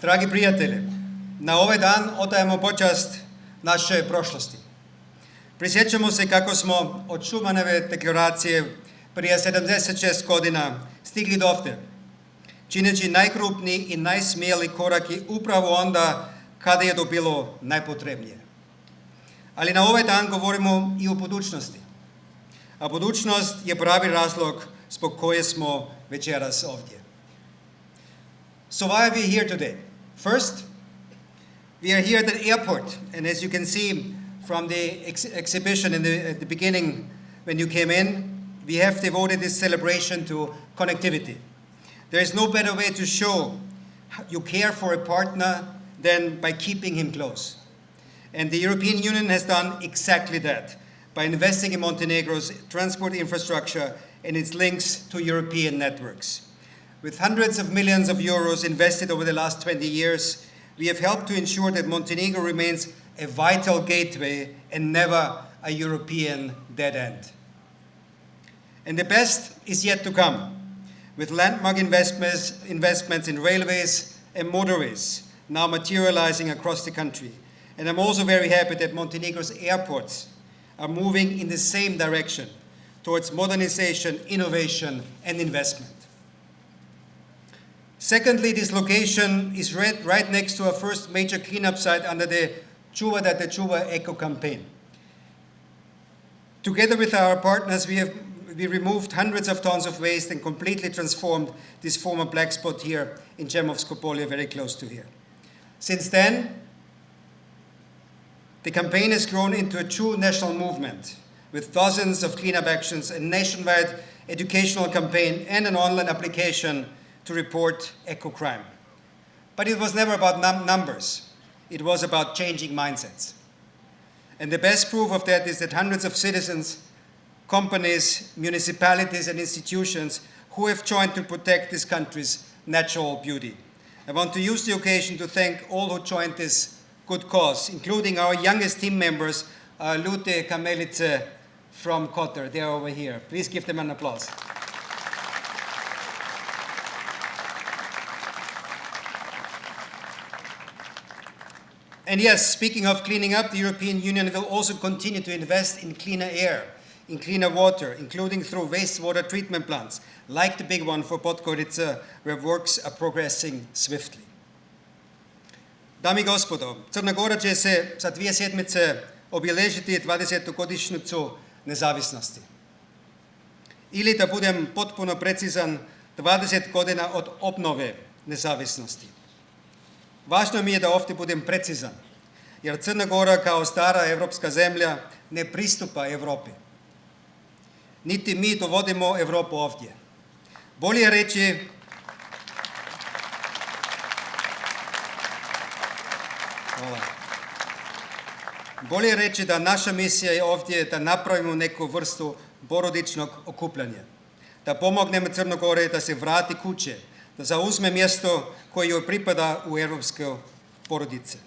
Dragi prijatelji, na ovaj dan odajemo počast naše prošlosti. Prisjećamo se kako smo od Schumanove deklaracije prije 76 godina stigli do ovdje, čineći najkrupniji i najsmjeli koraki upravo onda kada je to bilo najpotrebnije. Ali na ovaj dan govorimo i o budućnosti. A budućnost je pravi razlog zbog koje smo večeras ovdje. So why are we here today? First, we are here at the airport, and as you can see from the exhibition at the beginning when you came in, we have devoted this celebration to connectivity. There is no better way to show you care for a partner than by keeping him close. And the European Union has done exactly that by investing in Montenegro's transport infrastructure and its links to European networks. With hundreds of millions of euros invested over the last 20 years, we have helped to ensure that Montenegro remains a vital gateway and never a European dead end. And the best is yet to come, with landmark investments in railways and motorways now materializing across the country. And I'm also very happy that Montenegro's airports are moving in the same direction towards modernization, innovation, and investment. Secondly, this location is right next to our first major cleanup site under the Čuva da te čuva eco campaign. Together with our partners, we removed hundreds of tons of waste and completely transformed this former black spot here in Chemovsko Polje, very close to here. Since then, the campaign has grown into a true national movement with dozens of cleanup actions, a nationwide educational campaign, and an online application to report eco-crime. But it was never about numbers. It was about changing mindsets. And the best proof of that is that hundreds of citizens, companies, municipalities, and institutions who have joined to protect this country's natural beauty. I want to use the occasion to thank all who joined this good cause, including our youngest team members, Lute Kamelice from Kotor. They are over here. Please give them an applause. And yes, speaking of cleaning up, the European Union will also continue to invest in cleaner air, in cleaner water, including through wastewater treatment plants, like the big one for Podgorica, where works are progressing swiftly. Dame i gospodo, Crna Gora će se za 2 sedmice obilježiti 20-godišnjicu nezavisnosti. Ili da budem potpuno precizan, 20 godina od obnove nezavisnosti. Važno mi je da ovdje budem precizan, jer Crna Gora kao stara evropska zemlja ne pristupa Evropi. Niti mi dovodimo Evropu ovdje. Bolje reći Bolje reći da naša misija je ovdje da napravimo neku vrstu porodičnog okupljanja, da pomognemo Crnoj Gori da se vrati kuće, da zauzme mjesto koje joj pripada u europske porodice.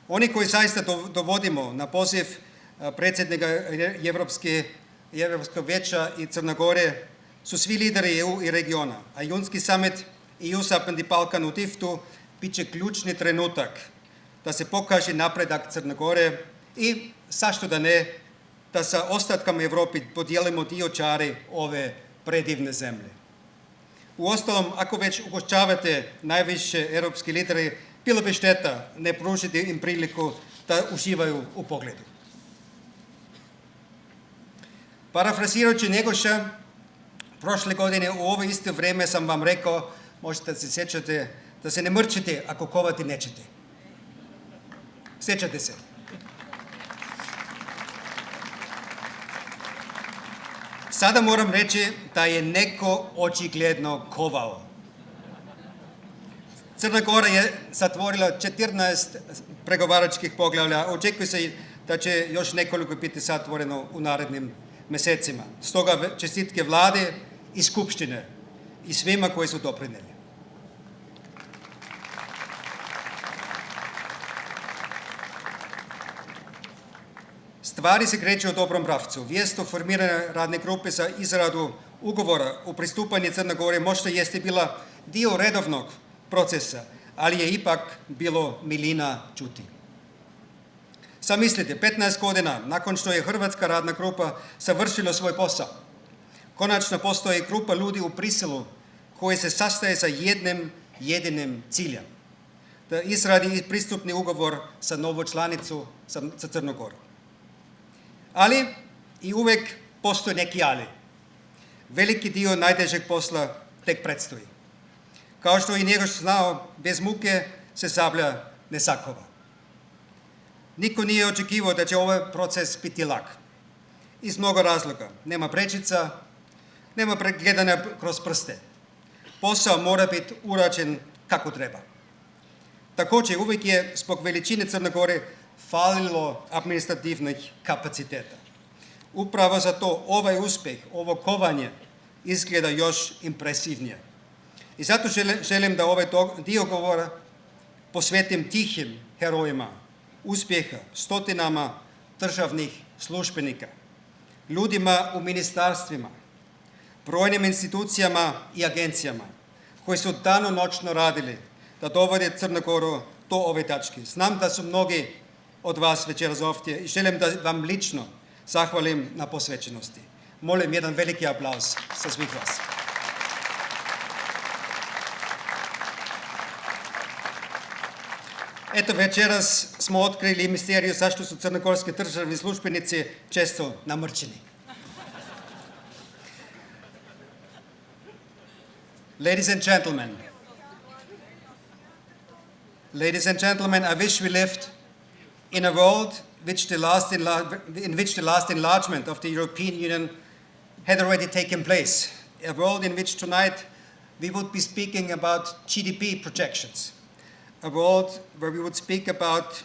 Oni koji zaista dovodimo na poziv predsjednika Europskog vijeća i Crne Gore su svi lideri EU i regiona, a junski summit EU Zapadni Balkan u Tiftu bit će ključni trenutak da se pokaže napredak Crne Gore i, zašto da ne, da sa ostatkom Evropi podijelimo dio čari ove predivne zemlje. Uostalom, ako već ugošćavate najviše europski lideri, bilo bi šteta ne pružiti im priliku da uživaju u pogledu. Parafrazirajući Njegoša, prošle godine u ovo isto vrijeme sam vam rekao, možete se sjećate, da se ne mrčite ako kovati nećete. Sjećate se. Sada moram reći da je neko očigledno kovao. Crna Gora je zatvorila 14 pregovaračkih poglavlja. Očekuje se da će još nekoliko biti zatvoreno u narednim mjesecima. Stoga čestitke vlade i skupštine i svima koji su doprinijeli. Stvari se kreću u dobrom pravcu. Vijest o formiranju radne grupe za izradu ugovora o pristupanju Crne Gore možda jeste bila dio redovnog procesa, ali je ipak bilo milina čuti. Zamislite, 15 godina nakon što je Hrvatska radna grupa završila svoj posao, konačno postoji grupa ljudi u Briselu koji se sastaje sa jednim jedinim ciljem, da izradi pristupni ugovor sa novu članicu, sa Crnom Gorom. Ali i uvijek postoji neki ali. Veliki dio najtežeg posla tek predstoji. Kao što i Njegoš znao, bez muke se sablja ne sakova. Niko nije očekivao da će ovaj proces biti lak. Iz mnogo razloga. Nema prečica, nema gledanja kroz prste. Posao mora biti urađen kako treba. Također, uvijek je zbog veličine Crne Gore falilo administrativnih kapaciteta. Upravo zato ovaj uspjeh, ovo kovanje izgleda još impresivnije. I zato želim da ovaj dio govora posvetim tihim herojima uspjeha, stotinama državnih službenika, ljudima u ministarstvima, brojnim institucijama i agencijama koji su danonoćno radili da dovode Crnu Goru do ove tačke. Znam da su mnogi od vas večeras ovdje i želim da vam lično zahvalim na posvećenosti. Molim jedan veliki aplauz za svih vas. Eto, večeras smo otkrili misteriju zašto su crnogorski državni službenici često namrčeni. Ladies and gentlemen, I wish we lived in a world in which the last enlargement of the European Union had already taken place. A world in which tonight we would be speaking about GDP projections. A world where we would speak about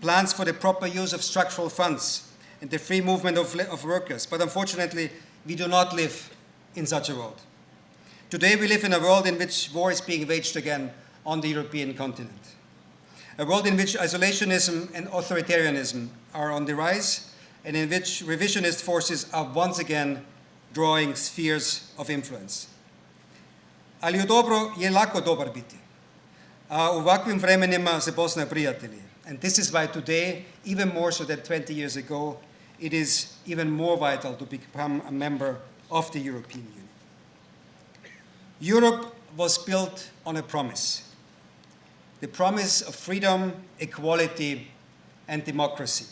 plans for the proper use of structural funds and the free movement of workers. But unfortunately, we do not live in such a world. Today we live in a world in which war is being waged again on the European continent. A world in which isolationism and authoritarianism are on the rise, and in which revisionist forces are once again drawing spheres of influence. Ali u dobro je lako dobar biti. A u ovakvim vremenima se poznaje prijatelji. And this is why today, even more so than 20 years ago, it is even more vital to become a member of the European Union. Europe was built on a promise. The promise of freedom, equality, and democracy.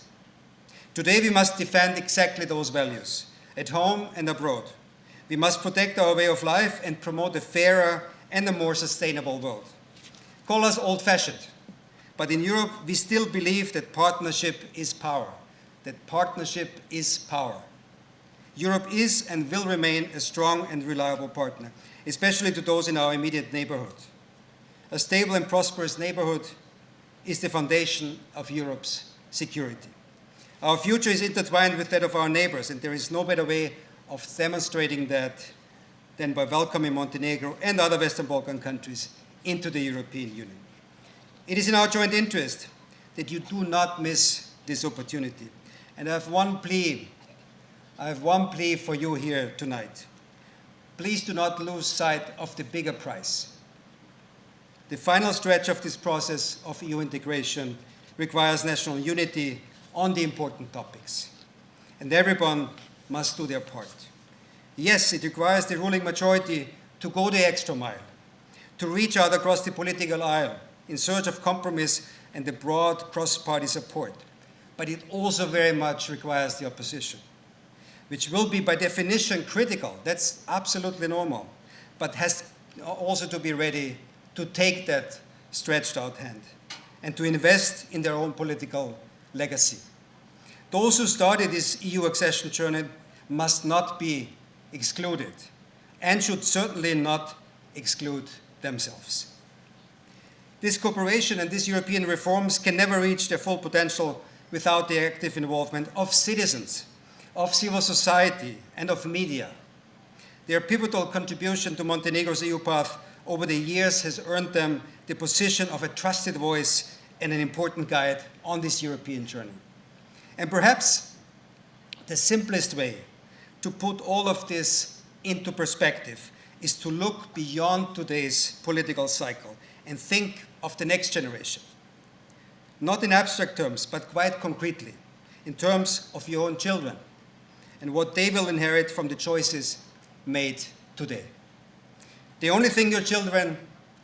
Today we must defend exactly those values, at home and abroad. We must protect our way of life and promote a fairer and a more sustainable world. Call us old-fashioned, but in Europe we still believe that partnership is power. That partnership is power. Europe is and will remain a strong and reliable partner, especially to those in our immediate neighborhood. A stable and prosperous neighborhood is the foundation of Europe's security. Our future is intertwined with that of our neighbors, and there is no better way of demonstrating that than by welcoming Montenegro and other Western Balkan countries into the European Union. It is in our joint interest that you do not miss this opportunity. And I have one plea for you here tonight. Please do not lose sight of the bigger prize. The final stretch of this process of EU integration requires national unity on the important topics. And everyone must do their part. Yes, it requires the ruling majority to go the extra mile, to reach out across the political aisle in search of compromise and the broad cross-party support. But it also very much requires the opposition, which will be by definition critical. That's absolutely normal, but has also to be ready to take that stretched out hand and to invest in their own political legacy. Those who started this EU accession journey must not be excluded and should certainly not exclude themselves. This cooperation and these European reforms can never reach their full potential without the active involvement of citizens, of civil society, and of media. Their pivotal contribution to Montenegro's EU path over the years has earned them the position of a trusted voice and an important guide on this European journey. And perhaps the simplest way to put all of this into perspective is to look beyond today's political cycle and think of the next generation. Not in abstract terms, but quite concretely, in terms of your own children and what they will inherit from the choices made today. The only thing your children,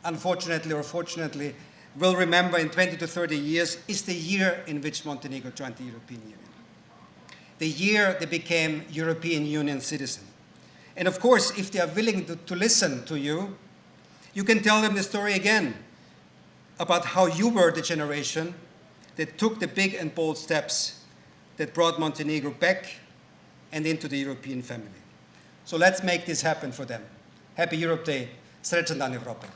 unfortunately or fortunately, will remember in 20 to 30 years is the year in which Montenegro joined the European Union. The year they became European Union citizen. And of course, if they are willing to listen to you, you can tell them the story again about how you were the generation that took the big and bold steps that brought Montenegro back and into the European family. So let's make this happen for them. Happy Europe Day. Srećan Dan Evrope.